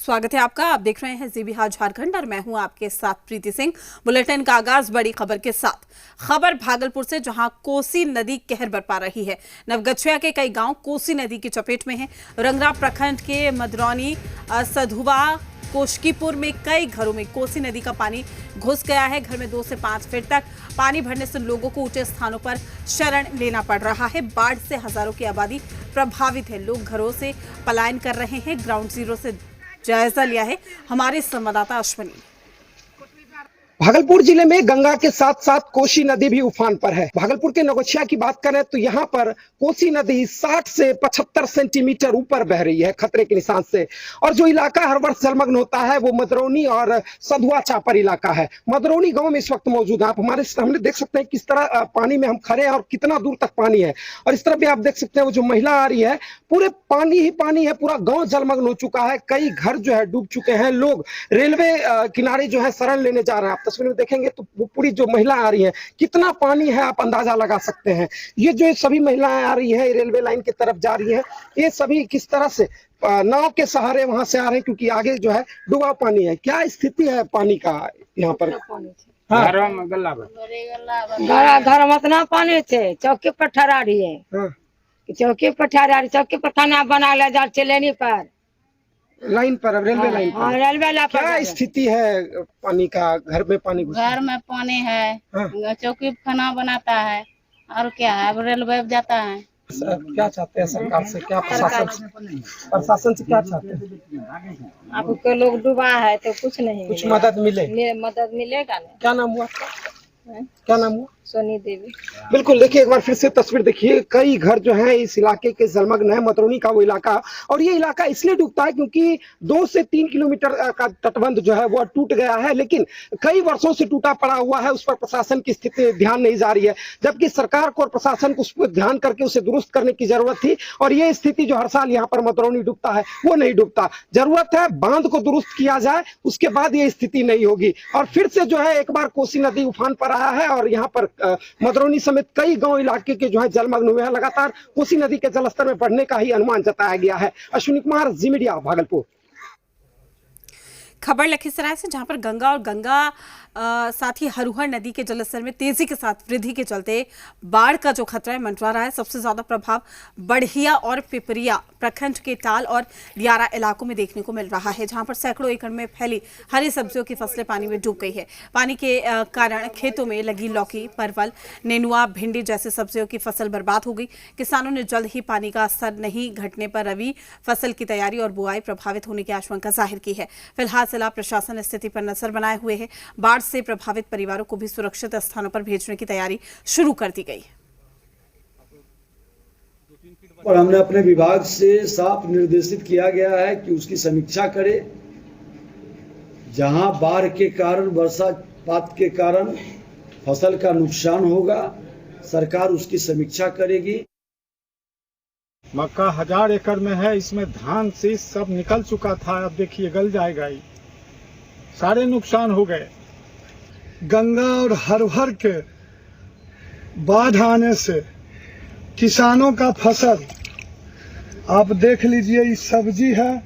स्वागत है आपका। आप देख रहे हैं जी बिहार झारखंड और मैं हूं आपके साथ प्रीति सिंह। बुलेटिन का आगाज बड़ी खबर के साथ। खबर भागलपुर से, जहां कोसी नदी कहर बरपा रही है। नवगछिया के कई गांव कोसी नदी की चपेट में हैं। रंगरा प्रखंड के मदरौनी, सधुवा, कोशकीपुर में कई घरों में कोसी नदी का पानी घुस गया है। घर में 2 से 5 फीट तक पानी भरने से लोगों को ऊंचे स्थानों पर शरण लेना पड़ रहा है। बाढ़ से हजारों की आबादी प्रभावित है। लोग घरों से पलायन कर रहे हैं। ग्राउंड जीरो से जायजा लिया है हमारे संवाददाता अश्विनी। भागलपुर जिले में गंगा के साथ साथ कोसी नदी भी उफान पर है। भागलपुर के नवगछिया की बात करें तो यहाँ पर कोसी नदी 60 से 75 सेंटीमीटर ऊपर बह रही है खतरे के निशान से। और जो इलाका हर वर्ष जलमग्न होता है वो मदरौनी और सधुआ चापर इलाका है। मदरौनी गांव में इस वक्त मौजूद है। आप हमने देख सकते हैं किस तरह पानी में हम खड़े हैं और कितना दूर तक पानी है। और इस तरह भी आप देख सकते हैं वो जो महिला आ रही है, पूरे पानी ही पानी है। पूरा गाँव जलमग्न हो चुका है। कई घर जो है डूब चुके हैं। लोग रेलवे किनारे जो है शरण लेने जा रहे हैं। तस्वीर में देखेंगे तो वो पूरी जो महिला आ रही है, कितना पानी है आप अंदाजा लगा सकते हैं। ये जो सभी महिलाएं आ रही है रेलवे लाइन की तरफ जा रही है, ये सभी किस तरह से नाव के सहारे वहां से आ रहे हैं, क्योंकि आगे जो है डूबा पानी है। क्या स्थिति है पानी का यहाँ पर? घर में इतना पानी थे, चौकी पर ठहरा रही है। चौकी पर ठहरा रही, चौकी पर खाना बना ले जा चलेनी पर लाइन पर, रेलवे लाइन पर। रेलवे लाइन पर क्या स्थिति है पानी का? घर में पानी घुस, घर में पानी है। चौकी पे खाना बनाता है और क्या है, अब रेलवे जाता है। क्या चाहते हैं सरकार से? क्या प्रशासन से क्या चाहते हैं? आपको लोग डूबा है तो कुछ नहीं, कुछ मदद मिले, मदद मिलेगा ना। क्या नाम हुआ? क्या नाम हुआ? सोनी देवी। बिल्कुल, देखिए एक बार फिर से तस्वीर देखिए। कई घर जो हैं इस इलाके के जलमग्न है। मदरौनी का वो इलाका, और ये इलाका इसलिए डूबता है क्योंकि 2 से 3 किलोमीटर का तटबंध जो है वो टूट गया है, लेकिन कई वर्षों से टूटा पड़ा हुआ है। उस पर प्रशासन की स्थिति ध्यान नहीं जा रही है, जबकि सरकार को और प्रशासन को उस पर ध्यान करके उसे दुरुस्त करने की जरूरत थी। और ये स्थिति जो हर साल यहाँ पर मदरौनी डूबता है वो नहीं डूबता। जरूरत है बांध को दुरुस्त किया जाए, उसके बाद ये स्थिति नहीं होगी। और फिर से जो है एक बार कोसी नदी उफान पर आया है और यहाँ पर मदरौनी समेत कई गांव इलाके के जो है जलमग्न हुए हैं। लगातार कोसी नदी के जलस्तर में बढ़ने का ही अनुमान जताया गया है। अश्विनी कुमार, जी मीडिया, भागलपुर। खबर लखीसराय से, जहां पर गंगा और साथ ही हरुहर नदी के जलस्तर में तेजी के साथ वृद्धि के चलते बाढ़ का जो खतरा है मंडरा रहा है। सबसे ज्यादा प्रभाव बढ़िया और पिपरिया प्रखंड के टाल और दियारा इलाकों में देखने को मिल रहा है, जहां पर सैकड़ों एकड़ में फैली हरी सब्जियों की फसलें पानी में डूब गई है। पानी के कारण खेतों में लगी लौकी, परवल, नेनुआ, भिंडी जैसी सब्जियों की फसल बर्बाद हो गई। किसानों ने जल्द ही पानी का स्तर नहीं घटने पर रबी फसल की तैयारी और बुआई प्रभावित होने की आशंका जाहिर की है। फिलहाल जिला प्रशासन स्थिति पर नजर बनाए हुए है। बाढ़ से प्रभावित परिवारों को भी सुरक्षित स्थानों पर भेजने की तैयारी शुरू कर दी गई। और हमने अपने विभाग से साफ निर्देशित किया गया है कि उसकी समीक्षा करे। जहां बाढ़ के कारण, वर्षापात के कारण फसल का नुकसान होगा, सरकार उसकी समीक्षा करेगी। मक्का 1000 एकड़ में है, इसमें धान से सब निकल चुका था। अब देखिए गल जाएगा, ही सारे नुकसान हो गए। गंगा और हरहर के बाढ़ आने से किसानों का फसल, आप देख लीजिए, ये सब्जी है,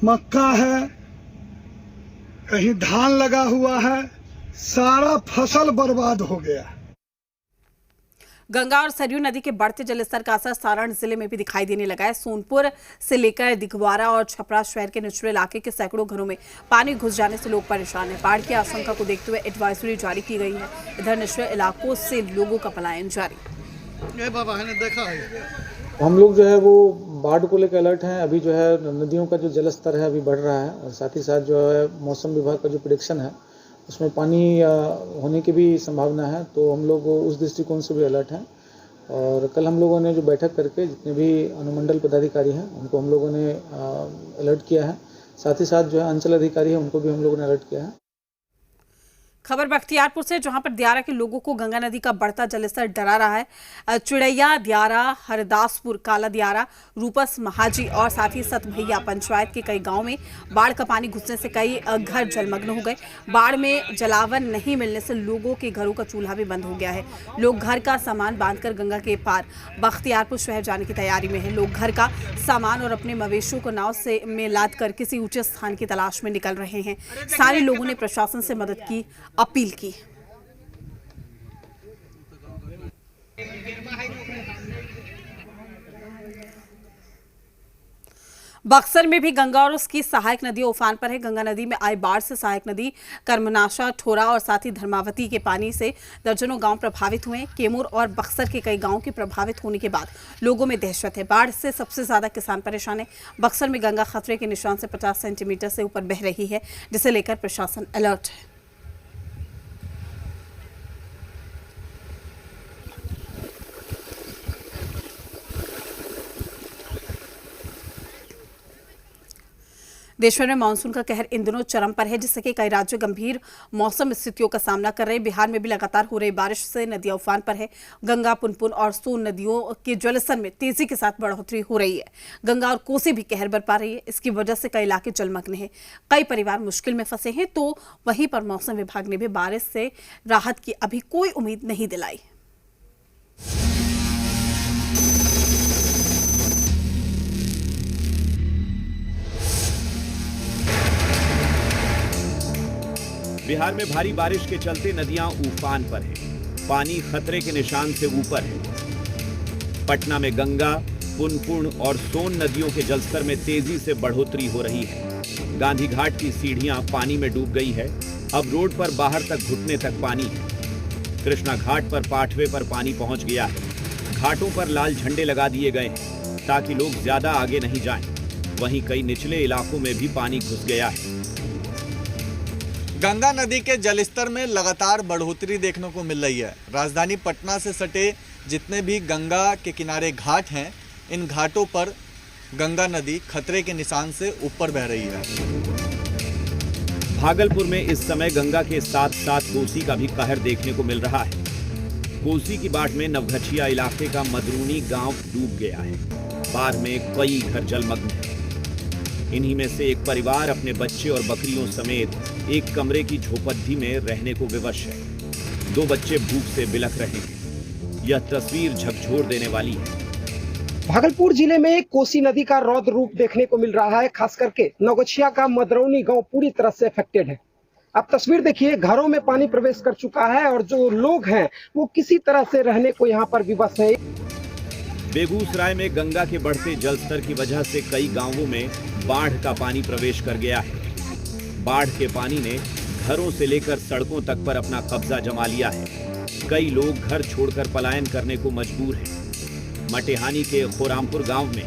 मक्का है, कहीं धान लगा हुआ है, सारा फसल बर्बाद हो गया। गंगा और सरयू नदी के बढ़ते जलस्तर का असर सारण जिले में भी दिखाई देने लगा है। सोनपुर से लेकर दिघवारा और छपरा शहर के निचले इलाके के सैकड़ों घरों में पानी घुस जाने से लोग परेशान हैं। बाढ़ की आशंका को देखते हुए एडवाइजरी जारी की गई है। इधर निचले इलाकों से लोगों का पलायन जारी। हम लोग जो है वो बाढ़ को लेकर अलर्ट हैं। अभी जो है नदियों का जो जलस्तर है अभी बढ़ रहा है, और साथ ही साथ जो है मौसम विभाग का जो प्रेडिक्शन है उसमें पानी होने की भी संभावना है। तो हम लोग उस दृष्टिकोण से भी अलर्ट हैं। और कल हम लोगों ने जो बैठक करके जितने भी अनुमंडल पदाधिकारी हैं उनको हम लोगों ने अलर्ट किया है। साथ ही साथ जो है अंचल अधिकारी है उनको भी हम लोगों ने अलर्ट किया है। खबर बख्तियारपुर से, जहां पर दियारा के लोगों को गंगा नदी का बढ़ता जलस्तर डरा रहा है। चिड़ैया दियारा, हरदासपुर, काला दियारा, रूपस, महाजी और साथ ही सतभैया पंचायत के कई गांव में बाढ़ का पानी घुसने से कई घर जलमग्न हो गए। बाढ़ में जलावन नहीं मिलने से लोगों के घरों का चूल्हा भी बंद हो गया है। लोग घर का सामान बांधकर गंगा के पार बख्तियारपुर शहर जाने की तैयारी में है। लोग घर का सामान और अपने मवेशियों को नाव से में लाद कर किसी ऊंचे स्थान की तलाश में निकल रहे हैं। सारे लोगों ने प्रशासन से मदद की अपील की। बक्सर में भी गंगा और उसकी सहायक नदियां उफान पर है। गंगा नदी में आई बाढ़ से सहायक नदी, कर्मनाशा, ठोरा और साथ ही धर्मावती के पानी से दर्जनों गांव प्रभावित हुए। केमूर और बक्सर के कई गांवों के प्रभावित होने के बाद लोगों में दहशत है। बाढ़ से सबसे ज्यादा किसान परेशान है। बक्सर में गंगा खतरे के निशान से 50 सेंटीमीटर से ऊपर बह रही है, जिसे लेकर प्रशासन अलर्ट है। देश भर में मानसून का कहर इन दिनों चरम पर है, जिससे कि कई राज्य गंभीर मौसम स्थितियों का सामना कर रहे हैं। बिहार में भी लगातार हो रही बारिश से नदियां उफान पर है। गंगा, पुनपुन और सोन नदियों के जलस्तर में तेजी के साथ बढ़ोतरी हो रही है। गंगा और कोसी भी कहर बरपा रही है। इसकी वजह से कई इलाके जलमग्न हैं। कई परिवार मुश्किल में फंसे हैं। तो वहीं पर मौसम विभाग ने भी बारिश से राहत की अभी कोई उम्मीद नहीं दिलाई। बिहार में भारी बारिश के चलते नदियां उफान पर हैं। पानी खतरे के निशान से ऊपर है। पटना में गंगा, पुनपुन और सोन नदियों के जलस्तर में तेजी से बढ़ोतरी हो रही है। गांधी घाट की सीढ़ियां पानी में डूब गई है। अब रोड पर बाहर तक घुटने तक पानी है। कृष्णा घाट पर पाठवे पर पानी पहुंच गया है। घाटों पर लाल झंडे लगा दिए गए हैं ताकि लोग ज्यादा आगे नहीं जाएं। वहीं कई निचले इलाकों में भी पानी घुस गया है। गंगा नदी के जलस्तर में लगातार बढ़ोतरी देखने को मिल रही है। राजधानी पटना से सटे जितने भी गंगा के किनारे घाट हैं, इन घाटों पर गंगा नदी खतरे के निशान से ऊपर बह रही है। भागलपुर में इस समय गंगा के साथ साथ कोसी का भी कहर देखने को मिल रहा है। कोसी की बाढ़ में नवगछिया इलाके का मदरूनी गांव डूब गया है। बाढ़ में कई घर जलमग्न हैं। इन्हीं में से एक परिवार अपने बच्चे और बकरियों समेत एक कमरे की झोपड़ी में रहने को विवश है। 2 बच्चे भूख से बिलख रहे हैं। यह तस्वीर झकझोर देने वाली है। भागलपुर जिले में कोसी नदी का रौद्र रूप देखने को मिल रहा है। खास करके नवगछिया का मदरौनी गांव पूरी तरह से अफेक्टेड है। आप तस्वीर देखिए, घरों में पानी प्रवेश कर चुका है और जो लोग हैं वो किसी तरह से रहने को यहाँ पर विवश है। बेगूसराय में गंगा के बढ़ते जलस्तर की वजह से कई गांवों में बाढ़ का पानी प्रवेश कर गया है। बाढ़ के पानी ने घरों से लेकर सड़कों तक पर अपना कब्जा जमा लिया है। कई लोग घर छोड़कर पलायन करने को मजबूर हैं। मटेहानी के खोरामपुर गांव में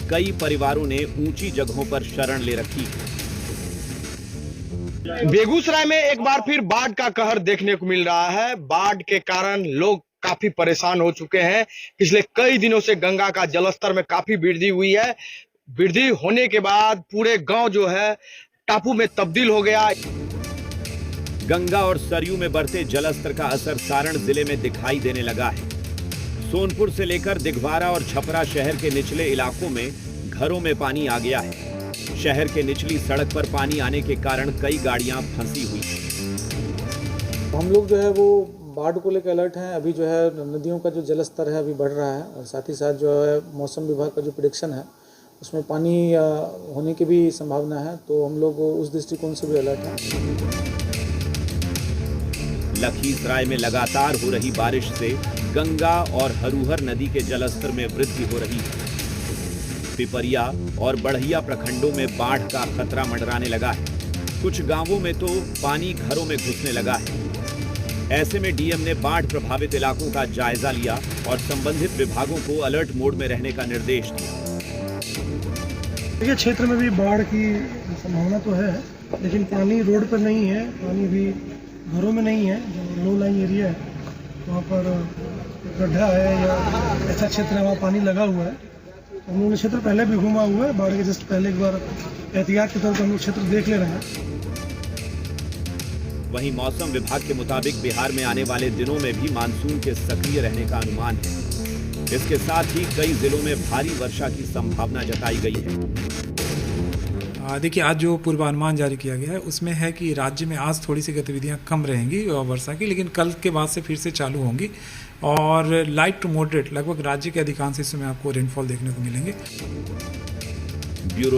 कई परिवारों ने ऊंची जगहों पर शरण ले रखी है। बेगूसराय में एक बार फिर बाढ़ का कहर देखने को मिल रहा है। बाढ़ के कारण लोग काफी परेशान हो चुके हैं। पिछले कई दिनों से गंगा का जलस्तर में काफी वृद्धि हुई है। वृद्धि होने के बाद पूरे गांव जो है टापू में तब्दील हो गया। गंगा और सरयू में बढ़ते जलस्तर का असर सारण जिले में दिखाई देने लगा है। सोनपुर से लेकर दिघवारा और छपरा शहर के निचले इलाकों में घरों में पानी आ गया है। शहर के निचली सड़क पर पानी आने के कारण कई गाड़ियां फंसी हुई हैं। हम लोग जो है वो बाढ़ को लेकर अलर्ट हैं। अभी जो है नदियों का जो जलस्तर है अभी बढ़ रहा है और साथ ही साथ जो है मौसम विभाग का जो प्रेडिक्शन है उसमें पानी होने की भी संभावना है, तो हम लोग उस दृष्टिकोण से भी अलर्ट हैं। लखीसराय में लगातार हो रही बारिश से गंगा और हरुहर नदी के जलस्तर में वृद्धि हो रही है। पिपरिया और बढ़िया प्रखंडों में बाढ़ का खतरा मंडराने लगा है। कुछ गांवों में तो पानी घरों में घुसने लगा है। ऐसे में डीएम ने बाढ़ प्रभावित इलाकों का जायजा लिया और संबंधित विभागों को अलर्ट मोड में रहने का निर्देश दिया। ये क्षेत्र में भी बाढ़ की संभावना तो है, लेकिन पानी रोड पर नहीं है, पानी भी घरों में नहीं है। जो लो लाइन एरिया है वहाँ पर गड्ढा है या ऐसा क्षेत्र है वहाँ पानी लगा हुआ है। हम लोग क्षेत्र पहले भी घूमा हुआ है, बाढ़ के जस्ट पहले एक बार एहतियात के तौर पर हम लोग क्षेत्र देख ले रहे हैं। वहीं मौसम विभाग के मुताबिक बिहार में आने वाले दिनों में भी मानसून के सक्रिय रहने का अनुमान है। इसके साथ ही कई जिलों में भारी वर्षा की संभावना जताई गई है। देखिए, आज जो पूर्वानुमान जारी किया गया है उसमें है कि राज्य में आज थोड़ी सी गतिविधियां कम रहेंगी वर्षा की, लेकिन कल के बाद से फिर से चालू होंगी और लाइट टू मॉडरेट लगभग राज्य के अधिकांश हिस्सों में आपको रेनफॉल देखने को मिलेंगे। ब्यूरो